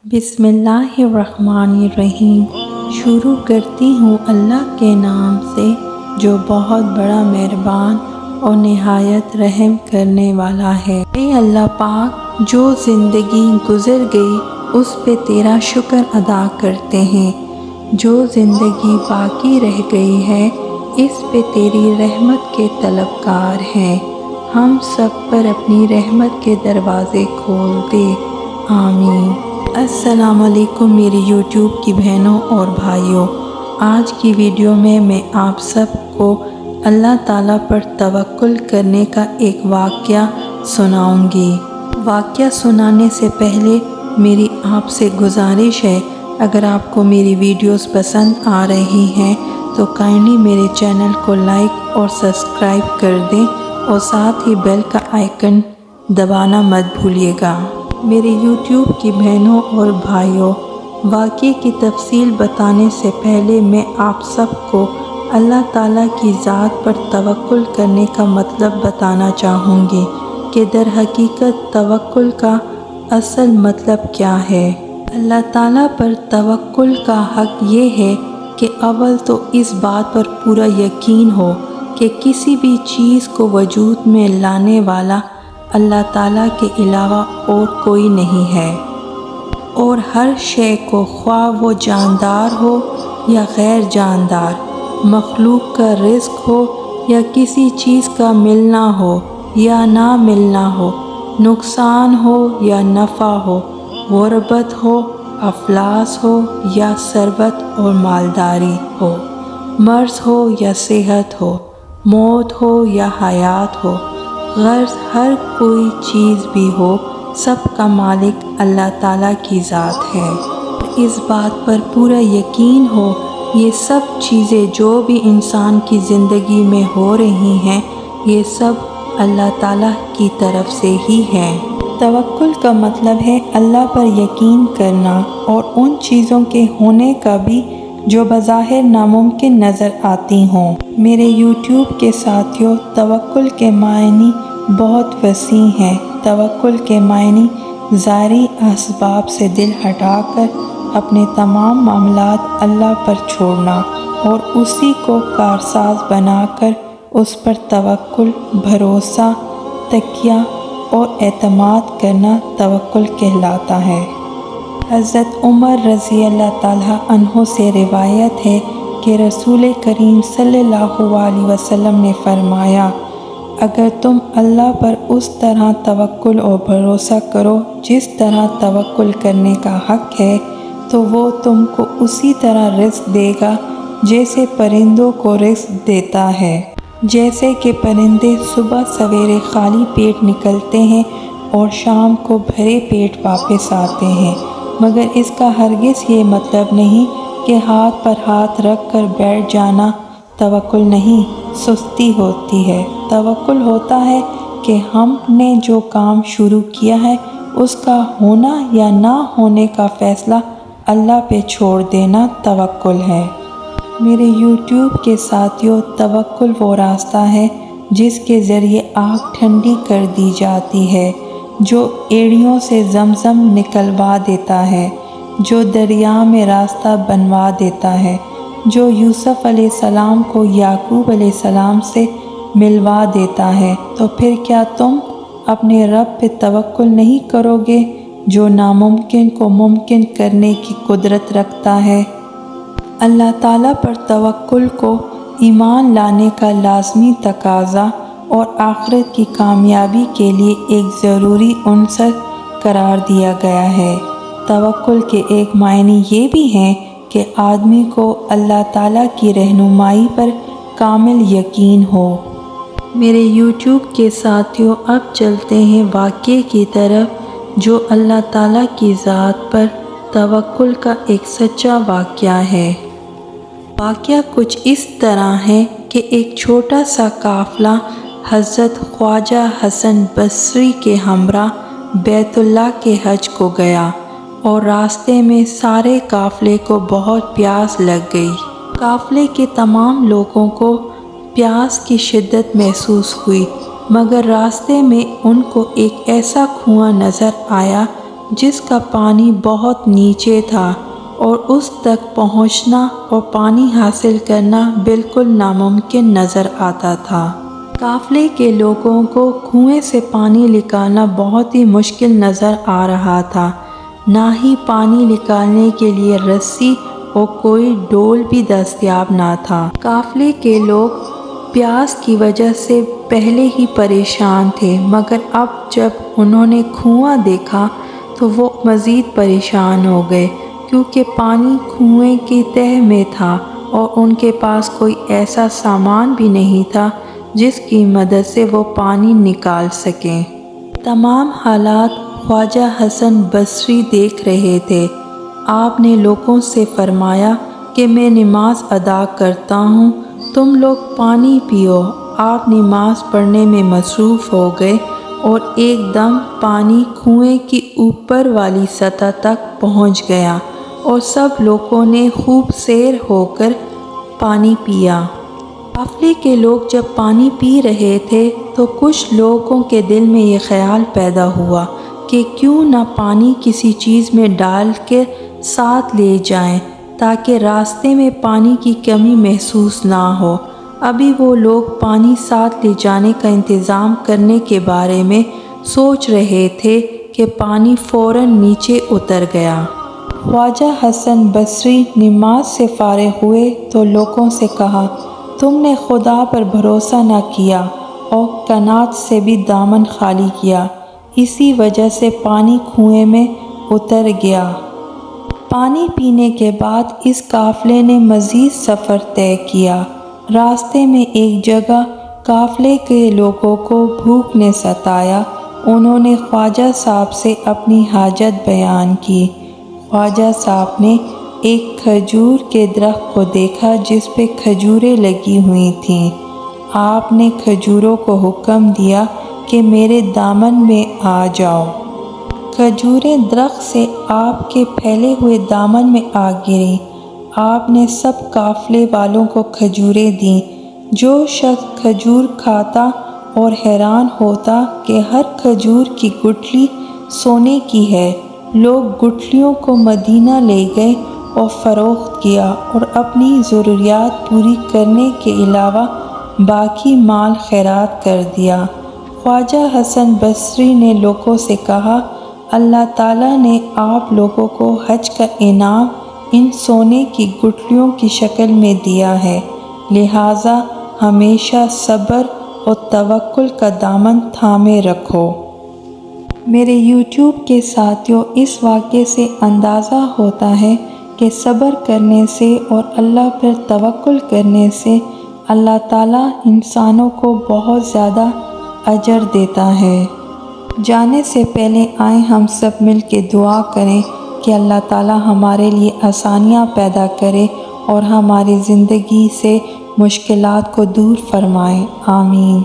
बिस्मिल्लाहिर्रहमानिर्रहीम। शुरू करती हूँ अल्लाह के नाम से जो बहुत बड़ा मेहरबान और निहायत रहम करने वाला है। ए अल्लाह पाक, जो ज़िंदगी गुज़र गई उस पे तेरा शुक्र अदा करते हैं। जो ज़िंदगी बाकी रह गई है इस पे तेरी रहमत के तलबगार हैं। हम सब पर अपनी रहमत के दरवाज़े खोल दे, आमीन। अस्सलामु अलैकुम मेरी यूट्यूब की बहनों और भाइयों। आज की वीडियो में मैं आप सबको अल्लाह ताला पर तवक्कुल करने का एक वाक़या सुनाऊंगी। वाक़या सुनाने से पहले मेरी आपसे गुजारिश है, अगर आपको मेरी वीडियोस पसंद आ रही हैं तो काइंडली मेरे चैनल को लाइक और सब्सक्राइब कर दें और साथ ही बेल का आइकन दबाना मत भूलिएगा। मेरे YouTube की बहनों और भाइयों, वाक़ये की तफसील बताने से पहले मैं आप सबको अल्लाह ताला की ज़ात पर तवक्कुल करने का मतलब बताना चाहूँगी कि दर हकीकत तवक्कुल का असल मतलब क्या है। अल्लाह ताला पर तवक्कुल का हक़ ये है कि अव्वल तो इस बात पर पूरा यकीन हो कि किसी भी चीज़ को वजूद में लाने वाला अल्लाह ताला के अलावा और कोई नहीं है, और हर शय को ख्वाह वो जानदार हो या गैर जानदार, मखलूक का रिज़्क़ हो या किसी चीज़ का मिलना हो या ना मिलना हो, नुकसान हो या नफ़ा हो, गुरबत हो, अफलास हो या सरबत और मालदारी हो, मर्ज़ हो या सेहत हो, मौत हो या हयात हो, गर्ज़ हर कोई चीज़ भी हो, सब का मालिक अल्लाह ताला की ज़ात है। इस बात पर पूरा यकीन हो ये सब चीज़ें जो भी इंसान की ज़िंदगी में हो रही हैं ये सब अल्लाह ताला की तरफ से ही हैं। तवक्कुल का मतलब है अल्लाह पर यकीन करना और उन चीज़ों के होने का भी जो बज़ाहिर नामुमकिन नज़र आती हों। मेरे YouTube के साथियों, तवक्कुल के मायनी बहुत वसी हैं। तवक्कुल के मायनी ज़ाहिरी असबाब से दिल हटाकर अपने तमाम मामलात अल्लाह पर छोड़ना और उसी को कारसाज बनाकर उस पर तवक्कुल, भरोसा, तकिया और एतमाद करना तवक्कुल कहलाता है। हज़रत उमर रज़ी अल्लाह ताला अन्हो से रिवायत है कि रसूल करीम सल्लल्लाहु अलैहि वसल्लम ने फरमाया, अगर तुम अल्लाह पर उस तरह तवक्कुल और भरोसा करो जिस तरह तवक्कुल करने का हक़ है तो वो तुमको उसी तरह रिज़्क़ देगा जैसे परिंदों को रिज़्क़ देता है। जैसे कि परिंदे सुबह सवेरे खाली पेट निकलते हैं और शाम को भरे पेट वापस आते हैं, मगर इसका हरगिज़ ये मतलब नहीं कि हाथ पर हाथ रख कर बैठ जाना तवक्कुल नहीं, सुस्ती होती है। तवक्कुल होता है कि हमने जो काम शुरू किया है उसका होना या ना होने का फ़ैसला अल्लाह पे छोड़ देना तवक्कुल है। मेरे YouTube के साथियों, तवक्कुल वो रास्ता है जिसके ज़रिए आग ठंडी कर दी जाती है, जो एड़ियों से ज़मज़म निकलवा देता है, जो दरिया में रास्ता बनवा देता है, जो यूसुफ़ अलैहिस्सलाम को याकूब अलैहिस्सलाम से मिलवा देता है। तो फिर क्या तुम अपने रब पे तवक्कुल नहीं करोगे जो नामुमकिन को मुमकिन करने की कुदरत रखता है। अल्लाह ताला पर तवक्कुल को ईमान लाने का लाज़मी तकाज़ा और आखिरत की कामयाबी के लिए एक ज़रूरी उन्सर करार दिया गया है। तवक्कुल के एक मायने ये भी हैं कि आदमी को अल्लाह ताला की रहनुमाई पर कामिल यकीन हो। मेरे YouTube के साथियों, अब चलते हैं वाक़ये की तरफ जो अल्लाह ताला की ज़ात पर तवक्कुल का एक सच्चा वाक़या है। वाक़या कुछ इस तरह है कि एक छोटा सा काफ़िला हज़रत ख्वाजा हसन बसरी के हमरा बैतुल्लाह के हज को गया और रास्ते में सारे काफ़िले को बहुत प्यास लग गई। काफ़िले के तमाम लोगों को प्यास की शिद्दत महसूस हुई, मगर रास्ते में उनको एक ऐसा कुआं नज़र आया جس کا پانی بہت نیچے تھا اور اس تک پہنچنا اور پانی حاصل کرنا بالکل ناممکن نظر آتا تھا۔ قافلے کے لوگوں کو کنویں سے پانی نکالنا بہت ہی مشکل نظر آ رہا تھا، نہ ہی پانی نکالنے کے لیے رسی اور کوئی ڈول بھی دستیاب نہ تھا۔ قافلے کے لوگ پیاس کی وجہ سے پہلے ہی پریشان تھے، مگر اب جب انہوں نے کنواں دیکھا تو وہ مزید پریشان ہو گئے، کیونکہ پانی کنویں کی تہہ میں تھا اور ان کے پاس کوئی ایسا سامان بھی نہیں تھا جس کی مدد سے وہ پانی نکال سکیں۔ تمام حالات خواجہ حسن بصری دیکھ رہے تھے۔ آپ نے لوگوں سے فرمایا کہ میں نماز ادا کرتا ہوں، تم لوگ پانی پیو۔ آپ نماز پڑھنے میں مصروف ہو گئے اور ایک دم پانی کنویں کی اوپر والی سطح تک پہنچ گیا اور سب لوگوں نے خوب سیر ہو کر پانی پیا۔ قافلے کے لوگ جب پانی پی رہے تھے تو کچھ لوگوں کے دل میں یہ خیال پیدا ہوا کہ کیوں نہ پانی کسی چیز میں ڈال کے ساتھ لے جائیں تاکہ راستے میں پانی کی کمی محسوس نہ ہو۔ ابھی وہ لوگ پانی ساتھ لے جانے کا انتظام کرنے کے بارے میں سوچ رہے تھے کہ پانی فوراً نیچے اتر گیا۔ خواجہ حسن بصری نماز سے فارغ ہوئے تو لوگوں سے کہا، تم نے خدا پر بھروسہ نہ کیا اور قناعت سے بھی دامن خالی کیا، اسی وجہ سے پانی کنویں میں اتر گیا۔ پانی پینے کے بعد اس قافلے نے مزید سفر طے کیا۔ راستے میں ایک جگہ قافلے کے لوگوں کو بھوک نے ستایا۔ انہوں نے خواجہ صاحب سے اپنی حاجت بیان کی۔ خواجہ صاحب نے ایک کھجور کے درخت کو دیکھا جس پہ کھجوریں لگی ہوئی تھیں۔ آپ نے کھجوروں کو حکم دیا کہ میرے دامن میں آ جاؤ۔ کھجوریں درخت سے آپ کے پھیلے ہوئے دامن میں آ گریں۔ آپ نے سب قافلے والوں کو کھجوریں دیں۔ جو شخص کھجور کھاتا اور حیران ہوتا کہ ہر کھجور کی گٹھلی سونے کی ہے۔ لوگ گٹھلیوں کو مدینہ لے گئے اور فروخت کیا اور اپنی ضروریات پوری کرنے کے علاوہ باقی مال خیرات کر دیا۔ خواجہ حسن بصری نے لوگوں سے کہا، اللہ تعالیٰ نے آپ لوگوں کو حج کا انعام ان سونے کی گٹھلیوں کی شکل میں دیا ہے، لہٰذا ہمیشہ صبر اور توکل کا دامن تھامے رکھو۔ میرے یوٹیوب کے ساتھیوں، اس واقعے سے اندازہ ہوتا ہے کہ صبر کرنے سے اور اللہ پر توکل کرنے سے اللہ تعالیٰ انسانوں کو بہت زیادہ اجر دیتا ہے۔ جانے سے پہلے آئیں ہم سب مل کے دعا کریں کہ اللہ تعالیٰ ہمارے لیے آسانیاں پیدا کرے اور ہماری زندگی سے مشکلات کو دور فرمائے۔ آمین۔